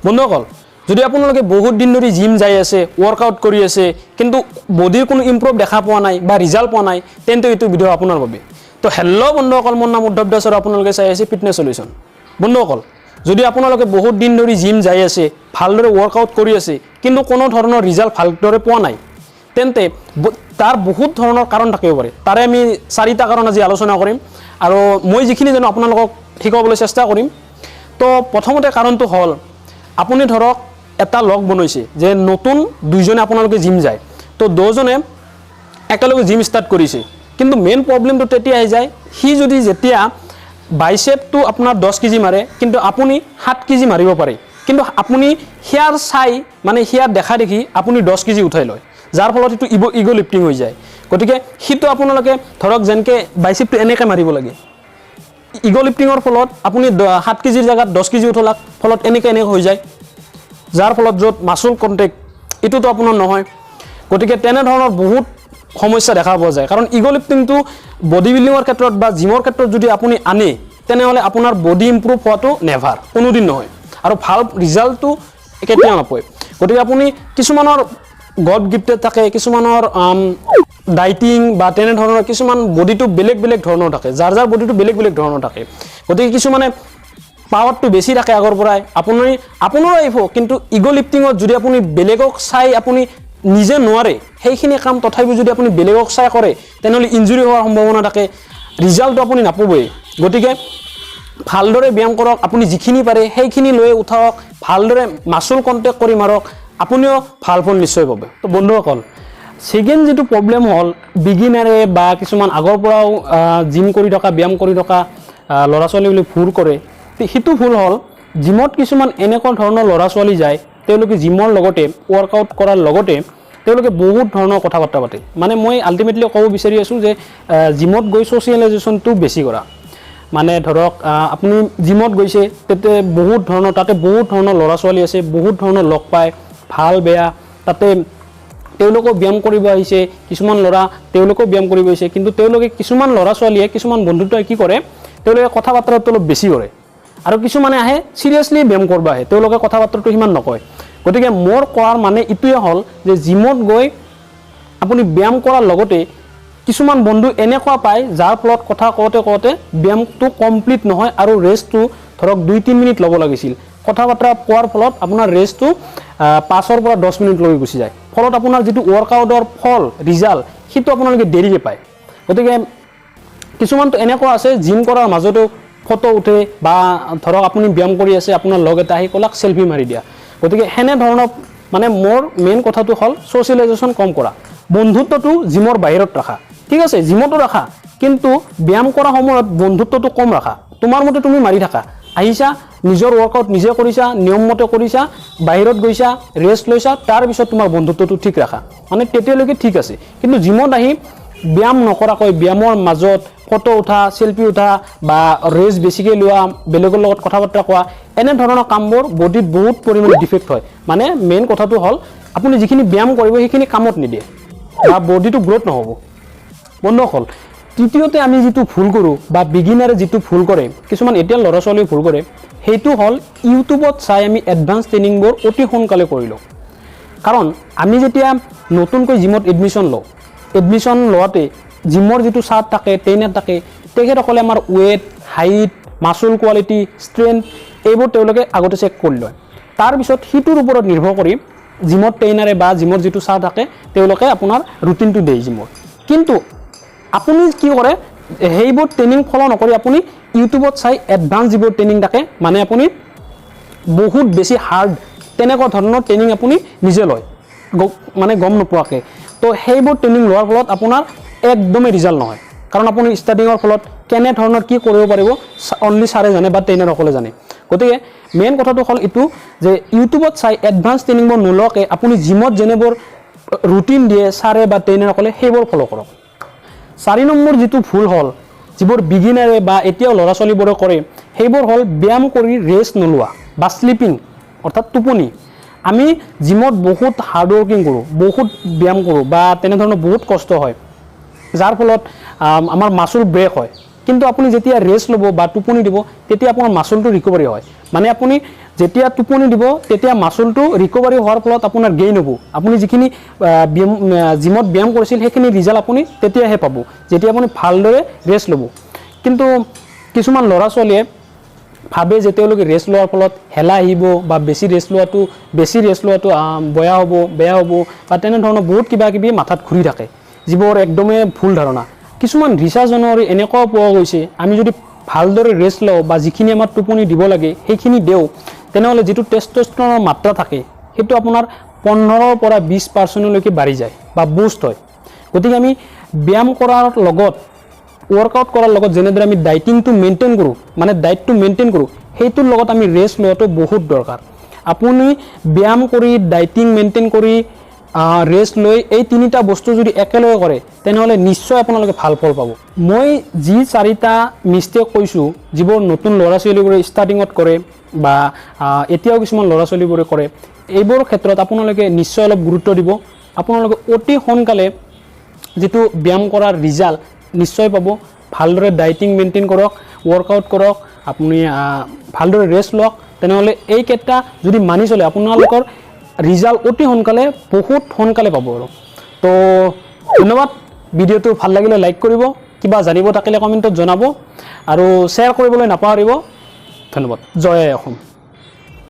বন্ধুসকল যদি আপোনালোকে বহুত দিন ধৰি জিম যাই আছে ওয়াৰ্কআউট কৰি আছে কিন্তু বডিৰ কোনো ইমপ্ৰুভ দেখা পোৱা নাই বা ৰিজাল্ট পোৱা নাই তেন্তে এইটো ভিডিও আপোনাৰ বাবে তো হেল্ল' বন্ধুসকল মোৰ নাম উদ্ধৱ দাস আৰু আপোনালোকে চাই আছে ফিটনেছ সলিউশন বন্ধুসকল যদি আপোনালোকে বহুত দিন ধৰি জিম যাই আছে ভালদৰে ওয়াৰ্কআউট কৰি আছে কিন্তু কোনো ধৰণৰ ৰিজাল্ট ভালদৰে পোৱা নাই তেন্তে তাৰ বহুত ধৰণৰ কাৰণ থাকিব পাৰে তাৰে আমি চাৰিটা কাৰণ আজি আলোচনা কৰিম আৰু মই যিখিনি জানো আপোনালোকক শিকাবলৈ চেষ্টা কৰিম তো প্ৰথমতে কাৰণটো হ'ল আপুনি ধৰক এটা লগ বনাইছে যে নতুন দুইজনে আপোনালোকে জিম যায় তো দুজনে একেলগে জিম ষ্টাৰ্ট কৰিছে কিন্তু মেইন প্ৰবলেমটো তেতিয়া আহি যায় সি যদি যেতিয়া বাইসেপটো আপোনাৰ 10 কেজি মাৰে কিন্তু আপুনি 7 কেজি মাৰিব পাৰে কিন্তু আপুনি হিয়াৰ চাই মানে হিয়াৰ দেখা দেখি আপুনি 10 কেজি উঠাই লয় যাৰ ফলত এটো ইগো লিফটিং হৈ যায় গতিকে হিটো আপোনালোকে ধৰক যেনকে বাইসেপটো এনেকে মাৰিব লাগে ইগো লিফটিংৰ ফলত আপুনি 7 কেজিৰ জায়গাত 10 কেজি উঠলাক ফলত এনেকে হৈ যায় যাৰ ফলত যত মাসল কন্টেক্ট এটোতো আপোনাৰ নহয় গতিকে তেনে ধৰণৰ বহুত সমস্যা দেখা পোৱা যায় কাৰণ ইগো লিফটিংটো বডি বিল্ডিংৰ ক্ষেত্ৰত বা জিমৰ ক্ষেত্ৰত যদি আপুনি আনে তেনেহলে আপোনাৰ বডি ইমপ্ৰুভ হোৱাটো নেভাৰ কোনোদিন নহয় আৰু ভাল ৰিজাল্টটো কেতিয়াও নাপায় গতিকে আপুনি কিছুমানৰ গড গিফটেড থাকে কিছুমানৰ ডাইটিং বা তেনে ধৰণৰ কিছুমান বডিটো বেলেগ ধৰণৰ থাকে যাৰ বডিটো বেলেগ ধৰণৰ থাকে গতিকে কিছুমানে পাৱাৰটো বেছি থাকে আগৰ পৰাই আপোনাৰো আহিব কিন্তু ইগো লিফটিংত যদি আপুনি বেলেগক চাই আপুনি নিজে নোৱাৰে সেইখিনি কাম তথাপি যদি আপুনি বেলেগক চাই কৰে তেনেহলে ইনজুৰি হোৱাৰ সম্ভাৱনা থাকে ৰিজাল্টটো আপুনি নাপাবই গতিকে ভালদৰে ব্যায়াম কৰক আপুনি যিখিনি পাৰে সেইখিনি লৈ উঠাওক ভালদৰে মাসল কন্টেক্ট কৰি মাৰক আপুনিও ভাল ফল নিশ্চয় পাবে তো বন্ধুসকল সেকেন্ড যেটো প্ৰবলেম হল বিগিনাৰে বা কিছুমান আগৰ পৰাও জিম কৰি থকা ব্যায়াম কৰি থকা লৰা ছোৱালী বুলি ভুল কৰে হিটো ভুল হল জিমত কিছুমান এনেকুৱা ধৰণৰ লৰা ছোৱালী যায় তেওঁলোকে জিমৰ লগতে ওয়াৰ্কআউট কৰাৰ লগতে তেওঁলোকে বহুত ধৰণৰ কথা বাৰ্তা পাতে মানে মই আলটিমেটলি ক'ব বিচাৰি আছো যে জিমত গৈ সোশ্যালাইজেশনটো বেছি কৰা মানে ধৰক আপুনি জিমত গৈছে তেতে বহুত ধৰণৰ লৰা ছোৱালী আছে বহুত ধৰণৰ লগ পায় ভাল বেয়া তাতে তেওঁলোকো ব্যায়াম কৰিব আহিছে কিছুমান লৰা তেওঁলোকো ব্যায়াম কৰিব আহিছে কিন্তু তেওঁলোকে কিছুমান লৰা ছোৱালীয়ে কিছুমান বন্ধুত্বই কি কৰে তেওঁলোকে কথা বাৰ্তাটো অলপ বেছি কৰে আৰু কিছুমানে আহে সিৰিয়াসলি ব্যায়াম কৰিব আহে তেওঁলোকে কথা বাৰ্তাটো হিমান নকয় গতিকে মোৰ কোৱাৰ মানে ইটোৱে হল যে জিমত গৈ আপুনি ব্যায়াম কৰাৰ লগতে কিছুমান বন্ধু এনেকুৱা পায় যাৰ ফলত কথা কওঁতে ব্যায়ামটো কমপ্লিট নহয় আৰু ৰেষ্টটো ধৰক 2-3 মিনিট ল'ব লাগিছিল কথা বাৰ্তা পোৱাৰ ফলত আপোনাৰ ৰেষ্টটো 5 পৰা 10 মিনিট লৈ গুচি যায় ফলত আপোনাৰ যেটো ওয়াৰ্কআউটৰ ফল ৰিজাল্ট হিটো আপোনালোকে দেৰিকে পায় গতিকে কিছুমানটো এনেকুৱা আছে জিম কৰাৰ মাজতো ফটো উঠে বা ধৰক আপুনি ব্যায়াম কৰি আছে আপোনাৰ লগ এটা আহি কলাক সেলফি মাৰি দিয়া গতিকে হেনে ধৰণৰ মানে মোৰ মেইন কথাটো হল সোশ্যালাইজেশন কম কৰা বন্ধুত্বটো জিমৰ বাহিৰত ৰাখা ঠিক আছে জিমতো ৰাখা কিন্তু ব্যায়াম কৰা সময়ত বন্ধুত্বটো কম ৰাখা তোমাৰ মতে তুমি মাৰি থাকা আহিছা নিজৰ ওয়াৰ্কআউট নিজে কৰিছা নিয়মমতে কৰিছা বাহিৰত গৈছা ৰেষ্ট লৈছা তাৰ পিছত তোমাৰ বন্ধুত্বটো ঠিক ৰাখা মানে তেতিয়ালৈকে ঠিক আছে কিন্তু জিমত আহি ব্যায়াম নকৰাকৈ ব্যায়ামৰ মাজত ফটো উঠা সেলফি উঠা বা ৰেষ্ট বেছিকৈ লোৱা বেলেগৰ লগত কথা বাৰ্তা কোৱা এনে ধৰণৰ কামবোৰ বডিত বহুত পৰিমাণে ডিফেক্ট হয় মানে মেইন কথাটো হল আপুনি যিখিনি ব্যায়াম কৰিব সেইখিনি কামত নিদিয়ে বা বডিটো গ্ৰোথ নহব বন্ধুসকল তৃতীয়তে আমি যেটো ভুল কৰো বা বিগিনাৰে যেটো ভুল কৰে কিছুমান এতিয়া লৰা ছোৱালী ভুল কৰে হেতু হল ইউটিউবত চাই আমি এডভান্স ট্ৰেইনিংবোৰ অতি সোনকালে কৰিলো কাৰণ আমি যেতিয়া নতুনকৈ জিমত এডমিশন লোৱাতে জিমৰ যেটো চাৰ্ট থাকে ট্ৰেইনাৰ থাকে তেখেতসকলে আমাৰ weight height muscle quality strength এইবোৰ তেওঁলোকে আগতে চেক কৰি লয় তাৰ পিছত হিটোৰ ওপৰত নিৰ্ভৰ কৰি জিমত ট্ৰেইনাৰে বা জিমৰ যেটো চাৰ্ট থাকে তেওঁলোকে আপোনাৰ ৰুটিনটো দেই জিমৰ কিন্তু আপুনি কি কৰে হেইবোৰ ট্ৰেইনিং ফলো নকৰি আপুনি ইউটিউবত চাই এডভান্স যিবোৰ ট্ৰেইনিং থাকে মানে আপুনি বহুত বেছি হাৰ্ড তেনেকুৱা ধৰণৰ ট্ৰেইনিং আপুনি নিজে লয় মানে গম নোপোৱাকে তো হেইবোৰ ট্ৰেইনিং লোৱাৰ ফলত আপোনাৰ একদমই ৰিজাল্ট নহয় কাৰণ আপুনি ষ্টাৰ্টিংৰ ফলত কেনে ধৰণৰ কি কৰিব পাৰিব অনলি সাৰে জানে বা ট্ৰেইনাৰসকলে জানে গতিকে মেইন কথাটো হল ইটো যে ইউটিউবত চাই এডভান্স ট্ৰেইনিংবোৰ নলকে আপুনি জিমত যেনেবোৰ ৰুটিন দিয়ে সাৰে বা ট্ৰেইনাৰসকলে সেইবোৰ ফলো কৰক 4 নম্বৰ যেটো ভুল হল যিবোৰ বিগিনাৰে বা এতিয়াও লৰা ছোৱালীবোৰে কৰে সেইবোৰ হল ব্যায়াম কৰি ৰেষ্ট নলোৱা বা স্লিপিং অৰ্থাৎ টোপনি আমি জিমত বহুত হাৰ্ড ওয়াৰ্কিং কৰো বহুত ব্যায়াম কৰো বা তেনে ধৰণৰ বহুত কষ্ট হয় যাৰ ফলত আমাৰ মাসল ব্ৰেক হয় কিন্তু আপুনি যেতিয়া ৰেষ্ট ল'ব বা টোপনি দিব তেতিয়া আপোনাৰ মাচলটো ৰিকভাৰী হয় মানে আপুনি যেতিয়া টোপনি দিব তেতিয়া মাচলটো ৰিকভাৰী হোৱাৰ ফলত আপোনাৰ গেইন হ'ব আপুনি যিখিনি জিমত ব্যায়াম কৰিছিল সেইখিনি ৰিজাল্ট আপুনি তেতিয়াহে পাব যেতিয়া আপুনি ভালদৰে ৰেষ্ট ল'ব কিন্তু কিছুমান ল'ৰা ছোৱালীয়ে ভাবে যে তেওঁলোকে ৰেষ্ট লোৱাৰ ফলত হেলা আহিব বা বেছি ৰেষ্ট লোৱাটো বেয়া হ'ব বা তেনেধৰণৰ বহুত কিবা কিবি মাথাত ঘূৰি থাকে যিবোৰ একদমেই ভুল ধাৰণা কিছুমান ৰিচাৰ্চ অনুসৰি এনেকুৱাও পোৱা গৈছে আমি যদি ভালদৰে ৰেষ্ট লওঁ বা যিখিনি আমাৰ টোপনি দিব লাগে সেইখিনি দেওঁ তেনেহ'লে যিটো টেষ্টষ্টেৰনৰ মাত্ৰা থাকে সেইটো আপোনাৰ 15 পৰা 20% বাঢ়ি যায় বা বুষ্ট হয় গতিকে আমি ব্যায়াম কৰাৰ লগত ৱৰ্কআউট কৰাৰ লগত যেনেদৰে আমি ডাইটিংটো মেইনটেইন কৰোঁ মানে ডাইটটো মেইনটেইন কৰোঁ সেইটোৰ লগত আমি ৰেষ্ট লোৱাটো বহুত দৰকাৰ আপুনি ব্যায়াম কৰি ডাইটিং মেইনটেইন কৰি ৰেষ্ট লৈ এই তিনিটা বস্তু যদি একেলগে কৰে তেনেহ'লে নিশ্চয় আপোনালোকে ভাল ফল পাব মই যি 4টা মিষ্টেক কৈছোঁ যিবোৰ নতুন ল'ৰা ছোৱালীবোৰে ষ্টাৰ্টিঙত কৰে বা এতিয়াও কিছুমান ল'ৰা ছোৱালীবোৰে কৰে এইবোৰ ক্ষেত্ৰত আপোনালোকে নিশ্চয় অলপ গুৰুত্ব দিব আপোনালোকে অতি সোনকালে যেটো ব্যায়াম কৰাৰ ৰিজাল্ট নিশ্চয় পাব ভালদৰে ডাইটিং মেইনটেইন কৰক ৱৰ্কআউট কৰক আপুনি ভালদৰে ৰেষ্ট লওক তেনেহ'লে এই কেইটা যদি মানি চলে আপোনালোকৰ ৰিজাল্ট অতি সোনকালে বহুত সোনকালে পাব আৰু তো ধন্যবাদ ভিডিঅ'টো ভাল লাগিলে লাইক কৰিব কিবা জানিব থাকিলে কমেণ্টত জনাব আৰু শ্বেয়াৰ কৰিবলৈ নাপাহৰিব ধন্যবাদ জয় অসম